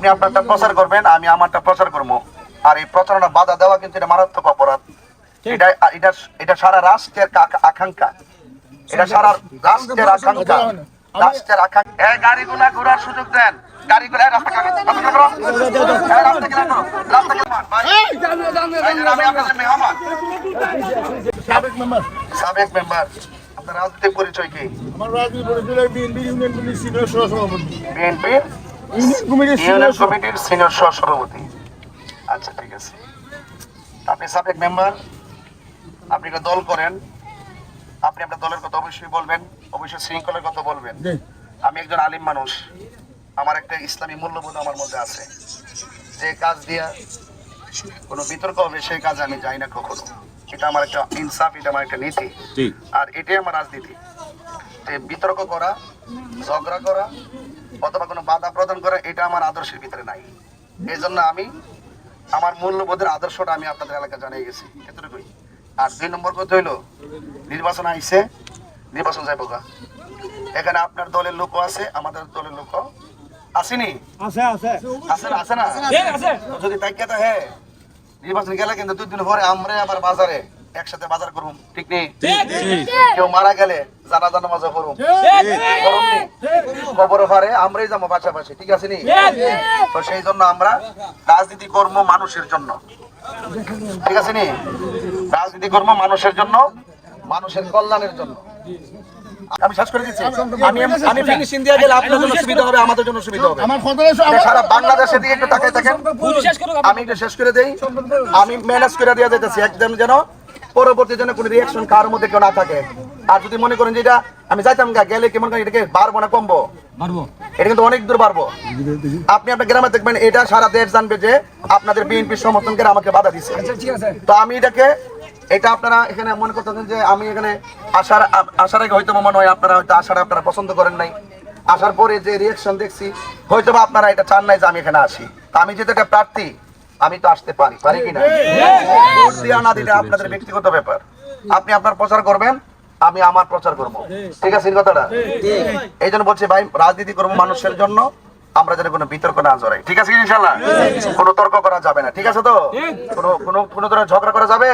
আপনি আপনারটা প্রচার করবেন, আমি আমারটা প্রচার করবো। আর এই প্রচারণা বাধা দেওয়া কিন্তু এটা মারাত্মক অপরাধ। এটা এটা এটা সারা রাষ্ট্রের আকাঙ্ক্ষা, এটা সারা রাষ্ট্রের আকাঙ্ক্ষা, রাষ্ট্রের আকাঙ্ক্ষা। এই গাড়িগুলা ঘোরার সুযোগ দেন, গাড়িগুলা রাস্তা করো, রাস্তা ক্লিয়ার করো, রাস্তা ক্লিয়ার। আমি আপনাদের মেহমান, সাবেক মেম্বার। আপনার রাজনৈতিক পরিচয় কি? আমার রাজনীতি পরিচয় বিএনপি ইউনিয়ন কমিটির সিনিয়র সহসভাপতি। বিএনপি ইউনিয়ন কমিটির সিনিয়র সহসভাপতি। আচ্ছা, ঠিক আছে। আপনি সাবেক মেম্বার, আপনি একটা দল করেন, আপনি আপনার দলের কথা অবশ্যই বলবেন, অবশ্যই শৃঙ্খলার কথা বলবেন। আমি একজন আলিম মানুষ, আমার একটা ইসলামী মূল্যবোধ আমার মধ্যে আছে। যে কাজ দিয়া কোনো বিতর্ক হবে সেই কাজে আমি যাই না কখনো। এটা আমার একটা ইনসাফ, এটা আমার একটা নীতি, আর এটাই আমার রাজনীতি। বিতর্ক করা, ঝগড়া করা অথবা কোনো বাধা প্রদান করা, এটা আমার আদর্শের ভিতরে নাই। এই জন্য আমি আমার মূল্যবোধের আদর্শটা আমি আপনাদের এলাকা জানিয়ে গেছি, এতটুকুই। আর 2 নম্বর কথা হইলো, নির্বাচন আইছে, নির্বাচন যাইব গা। এখানে আপনার দলের লোকও আছে, আমাদের দলের লোকও আসেনি, আছে না? যদি তাই কথা হ্যাঁ, নির্বাচন গেলে কিন্তু 2 দিন পরে আমরা আবার বাজারে একসাথে বাজার করুম, ঠিক নেই? কেউ মারা গেলে জানাজা নামাজ করুম, খবর পারে আমরাই যাবো পাশাপাশি, ঠিক আছে নি? তো সেই জন্য আমরা রাজনীতি কর্ম মানুষের জন্য, ঠিক আছে নি? রাজনীতি কর্ম মানুষের জন্য, মানুষের কল্যাণের জন্য। আমি শেষ করে দিচ্ছি। আমি ফিনিশিং দিয়ে গেলে আপনাদের জন্য সুবিধা হবে, আমাদের জন্য সুবিধা হবে। সারা বাংলাদেশের দিকে একটু তাকাই থাকেন, আমি একটু শেষ করে দেই। আমি ম্যানেজ করে দেওয়া যাইতেছি একদম, যেন পরবর্তী যেন কোনো রিয়াকশন কার মধ্যে কেউ না থাকে। আর যদি মনে করেন যে এটা আমি যাইতাম গেলে কেমন করেন, এটাকে বাড়বো না কমবো, এটা কিন্তু অনেক দূর বাড়বো। আপনি আপনার গ্রামে দেখবেন এটা সারা দেশ জানবে যে আপনাদের বিএনপির সমর্থনকে আমাকে বাধা দিচ্ছে। তো আমি এটাকে, এটা আপনারা এখানে মনে করতেছেন যে আমি এখানে আসার আগে হয়তো মনে হয় আপনারা হয়তো আপনারা পছন্দ করেন নাই। আসার পরে যে রিয়াকশন দেখছি, হয়তো আপনারা এটা চান নাই যে আমি এখানে আসি। তা আমি যেহেতু একটা প্রার্থী, আমি তো আসতে পারি কিনা, ভোট দেওয়া না দিলে আপনাদের ব্যক্তিগত ব্যাপার। আপনি আপনার প্রচার করবেন, আমি আমার প্রচার করবো, ঠিক আছে কথাটা? এই জন্য বলছি ভাই, রাজনীতি করবো মানুষের জন্য, আমরা যেন কোনো বিতর্ক না জড়াই, ঠিক আছে ইনশাল্লাহ? কোনো তর্ক করা যাবে না, ঠিক আছে তো? কোনো ধরনের ঝগড়া করা যাবে?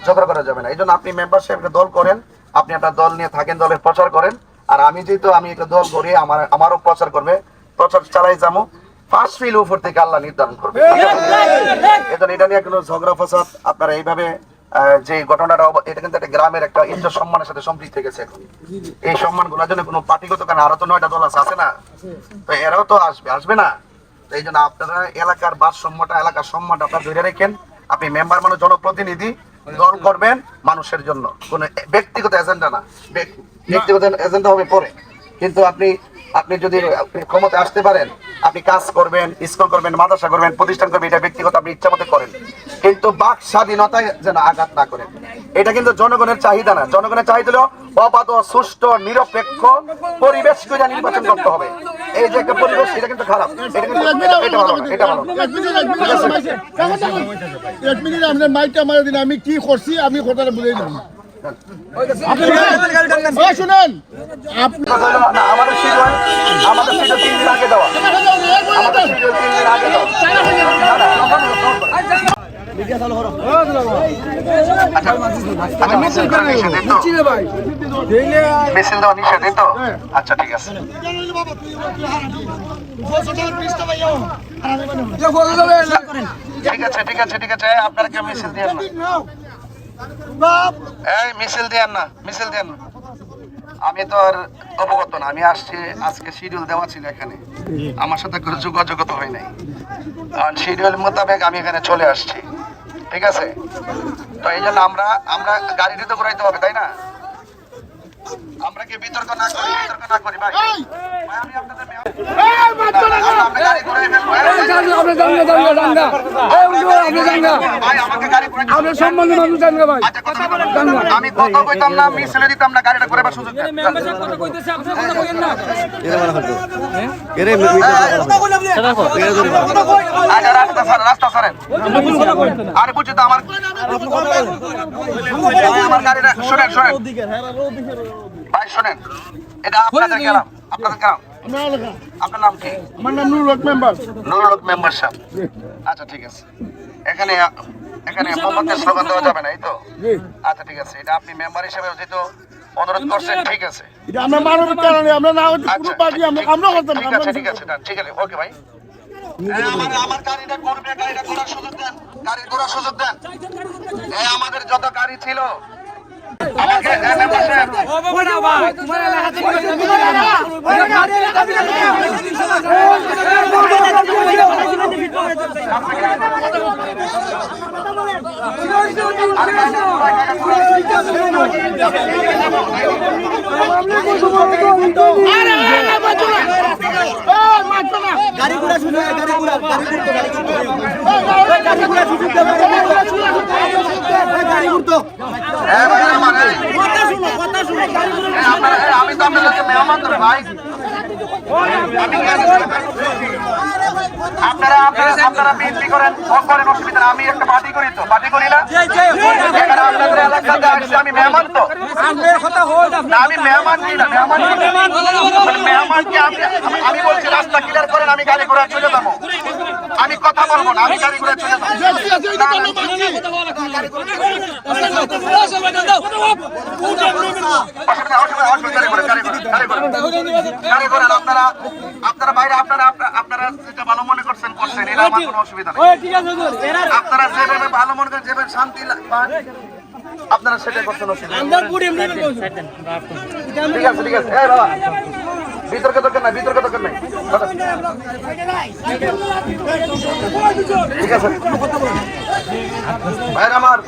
ঝগড়া করা যাবে না। এই জন্য আপনি মেম্বারশিপ দল করেন, আপনি আপনার দল নিয়ে থাকেন, দলের প্রচার করেন। আর আমি যেহেতু আমি একটা দল করি, আমারও প্রচার করবে, প্রচার চালাই যাবো। ফার্স্ট ফিল উপর থেকে আল্লাহ নির্ধারণ করবে। এখন এটা নিয়ে কোনো ঝগড়া ফসাদ আপনারা এইভাবে যে ঘটনাটা, এটা কিন্তু একটা গ্রামের একটা ইজ্জত সম্মানের সাথে সম্পৃক্ত হয়ে গেছে। এখন এই সম্মানগুলোর জন্য কোনো পার্টিগত কারণ, আরো তো 9টা দল আছে না? তো এরাও তো আসবে না? এই জন্য আপনারা এলাকার ভারসাম্যটা, এলাকার সম্মানটা আপনারা ধরে রাখেন। আপনি মেম্বার মানুষ, জনপ্রতিনিধি, দল করবেন মানুষের জন্য, কোনো ব্যক্তিগত এজেন্ডা না। ব্যক্তিগত এজেন্ডা হবে পরে, কিন্তু আপনি যদি ক্ষমতা আসতে পারেন, আপনি কাজ করবেন, স্কুল করবেন, মাদ্রাসা করবেন, প্রতিষ্ঠান করবেন, এটা ব্যক্তিগত আপনি ইচ্ছা মতো করেন, কিন্তু বাক স্বাধীনতায় যেন আঘাত না করেন। এটা কিন্তু জনগণের চাহিদা না। জনগণের চাহিদা হলো অবাধ, সুষ্ঠু, নিরপেক্ষ পরিবেশ করে নির্বাচন করতে হবে। এই যে একটা পরিবেশ, এটা কিন্তু খারাপ, এটা কিন্তু এটা ভালো না, এটা ভালো না। আমি কি করছি, আমি কথাটা বলে দিলাম। শুনেন, আমাদের শিডিউল 3 দিন আগে দেওয়া, আমাদের শিডিউল 3 দিন আগে দেওয়া। মিছিল দেওয়া নিষেধ, তো আচ্ছা ঠিক আছে। ঠিক আছে, আপনারা কেউ মিছিল দিয়ে না, এই মিছিল দেন না, মিছিল দেন না। আমি তো আর অবগত না, আমি আসছি, আজকে শিডিউল দেওয়া ছিল এখানে, আমার সাথে কোনো যোগাযোগ তো হয় নাই। শিডিউল মোতাবেক আমি এখানে চলে আসছি, ঠিক আছে? তো এই জন্য আমরা গাড়িটা তো ঘুরাইতে হবে, তাই না? আমরা কি বিতর্ক না করি ভাই? আমি আপনাদের গাড়ি ঘুরাই ফেলবো। আমি কত কইতাম না, মিছিলে দিতাম না, গাড়িটা ঘুরাবার সুযোগ রাস্তা ছাড়েন। আরে বুঝছি তো, আমার গাড়িটা শোনেন ভাই, শোনেন, এটা আপনাদের গেলাম, আমার এলাকা। আপনার নাম কি? আমার নাম নুরুল হক মেম্বার। নুরুল হক মেম্বার সাহেব। আচ্ছা ঠিক আছে। এখানে এখানে মোহাম্মদের স্লোগান দেওয়া যাবে না, এই তো? জি। আচ্ছা ঠিক আছে, এটা আপনি মেম্বার হিসেবে যেহেতু অনুরোধ করছেন, ঠিক আছে। এটা আমরা মানবিক কারণে আমরা না হচ্ছে পুরো পার্টি আমরা করতাম না। ঠিক আছে ঠিক আছে, ঠিক আছে, ওকে ভাই। আমার গাড়িটা করবে, গাড়িটা ঘোরার সুযোগ দেন, গাড়ি ঘোরার সুযোগ দেন। আমাদের যত গাড়ি ছিল আমাকে মেম্বার সাহেব গাড়ি ঘোড়া শুনে গাড়ি ঘোড়া গাড়ি ঘুরতো আমি তো আপনাদেরকে মেহমান তো ভাই। আপনারা বিএনপি করেন, ভোট করেন, অসুবিধা নেই। আমি একটা পার্টি করি তো, পার্টি করি না? এখানে আপনাদের এলাকাতে আসছি, আমি মেহমান তো না, আমি মেহমান কি না, মেহমানকে আমি বলছি রাস্তা ক্লিয়ার করেন, আমি গাড়ি ঘোড়া চলে যাবো। আমি কথা বলবো না, আমি গাড়ি ঘোড়া চলে যাবো। আপনারা বাইরে আপনারা যেটা ভালো মনে করছেন করছেন, এটা আমার কোনো অসুবিধা নেই। আপনারা যেভাবে ভালো মনে করেন, যেভাবে শান্তি পান, আপনারা সেটাই করছেন, অসুবিধা নেই। ঠিক আছে ঠিক আছে। এই বাবা, বিতর্ক দরকার নাই, বিতর্ক দরকার নাই। ঠিক আছে ভাইরা আমার,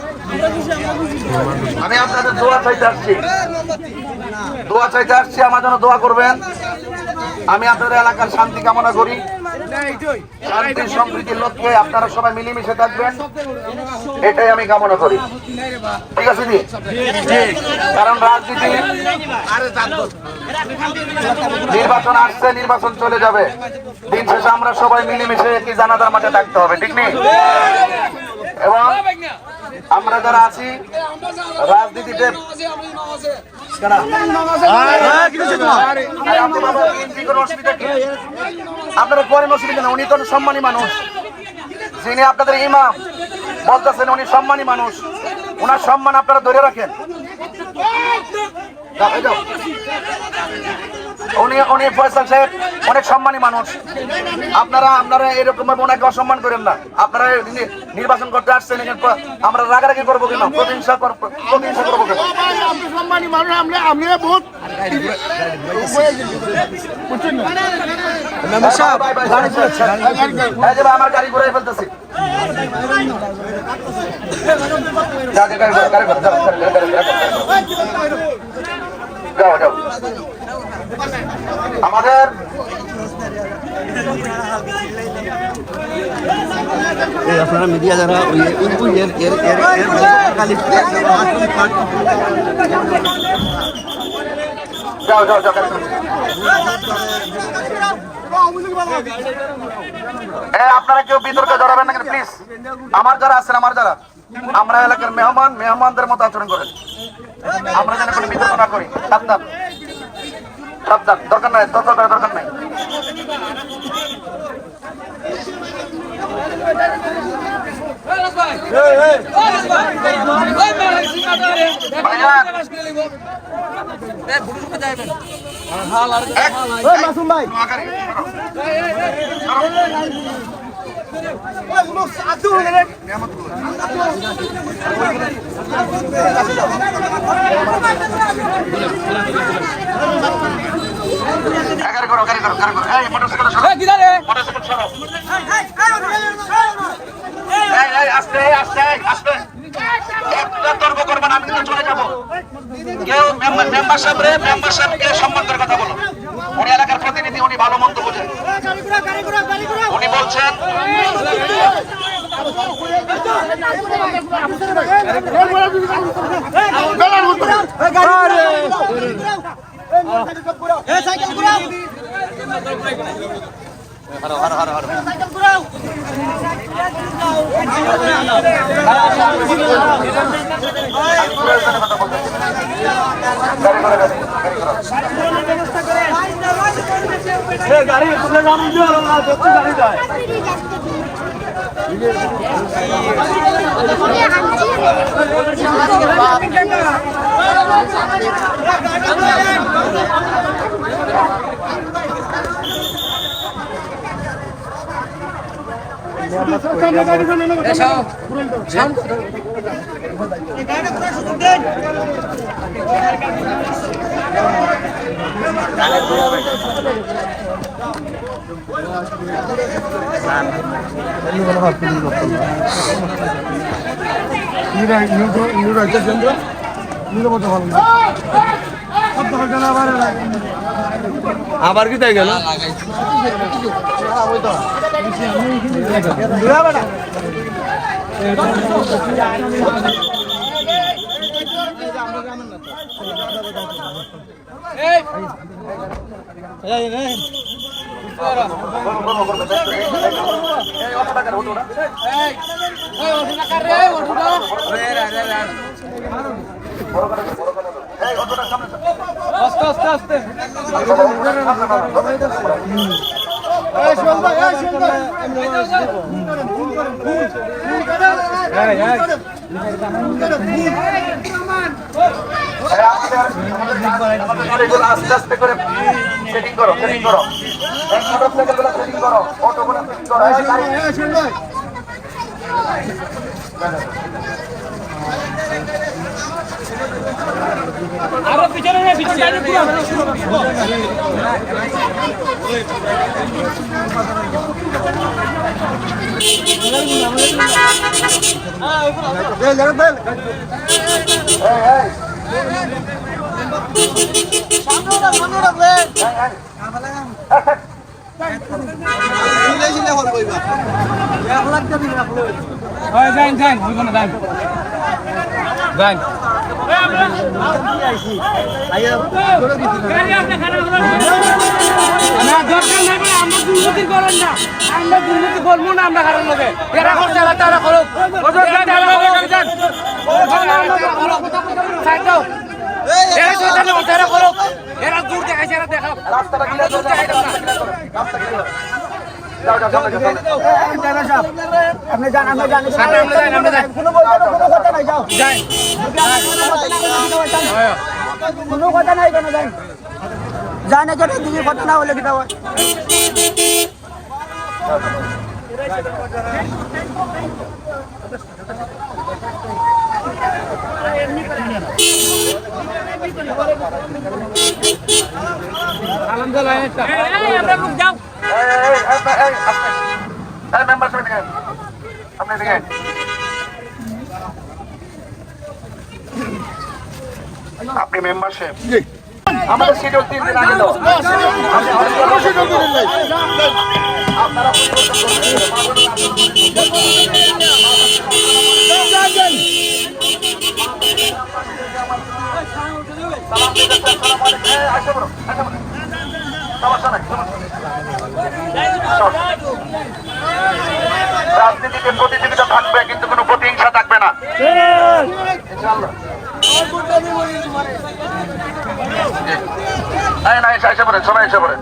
আমি আপনাদের দোয়া চাইতে আসছি, দোয়া চাইতে আসছি। আমার জন্য দোয়া করবেন। আমি আপনাদের এলাকার শান্তি কামনা করি, শান্তি সম্প্রীতির লক্ষ্যে আপনারা সবাই মিলেমিশে থাকবেন, এটাই আমি কামনা করি। ঠিক আছে জি? কারণ রাজনীতি, নির্বাচন আসছে, নির্বাচন চলে যাবে, দিন শেষে আমরা সবাই মিলেমিশে একই জানাজার মাঠে থাকতে হবে, ঠিক নেই? এবং আমরা যারা আছি রাজনীতিতে, আপনারা করেন অসুবিধা না, উনি তো সম্মানী মানুষ, যিনি আপনাদের ইমাম বলতেছেন উনি সম্মানী মানুষ, ওনার সম্মান আপনারা ধরে রাখেন। উনি ফয়সাল সাহেব অনেক সম্মানী মানুষ, আপনারা এরকম ভাবে ওনাকে অসম্মান করেন না। আপনারা নির্বাচন করতে আসছেন, আমরা রাগারাগি করবো কেন, প্রতিহিংসা করবো কেন? সম্মানী মানুষ, আমরা বহুত আমার গাড়ি ঘুরাই ফেলতেছি। যাও যাও। আমাদের আপনারা মিডিয়া যারা যাও যাও যাও। আপনারা কেউ বিতর্কে জড়াবেন না প্লিজ। আমার যারা আছেন, আমরা এলাকার মেহমানদের মতো আচরণ করেন, আমরা যেন কোনো বিতর্ক না করি। সাবধান সাবধান, দরকার নাই, দরকার নাই। মাসুম ভাই তর্ক করবেন, আমি কিন্তু চলে যাবো। কেউ মেম্বার সাহেবকে সম্মান করে কথা বলো। উনি এলাকার প্রতিনিধি, উনি ভালো মন্দ বোঝেন। উনি বলছেন আবার কি তাই গেল আস্তে আস্তে করে সেটিং করো সেটিং করো মোটরসাইকেলগুলো সেটিং করো অটোগুলো সেটিং করো আরো পিছনে না পিছনে যান যান হইব না যান যান আমরা দুর্নীতি করবো না আমরা কারণ লোকে এরা করছে তারা করুক এরা করুক এরা দূর দেখাইছে এরা দেখাও রাস্তাটা আমরা দূর দেখাইতাম না আপনি যান আমরা জানি আমরা যাই কোনো কথা নাই যাও যাই কোনো কথা নাই কেন যান জানে কেন দিকে কথা না হলে কিটা হয় আমরা লোক যাও আপনি মেম্বারশিপ আমাদের শিডিউল 3 দিন আগে দাও আপনারা রাজনীতিতে প্রতিযোগিতা থাকবে কিন্তু কোনো প্রতিহিংসা থাকবে না ইনশাআল্লাহ না এসে পড়েন সবাই এসে পড়েন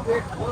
Vamos,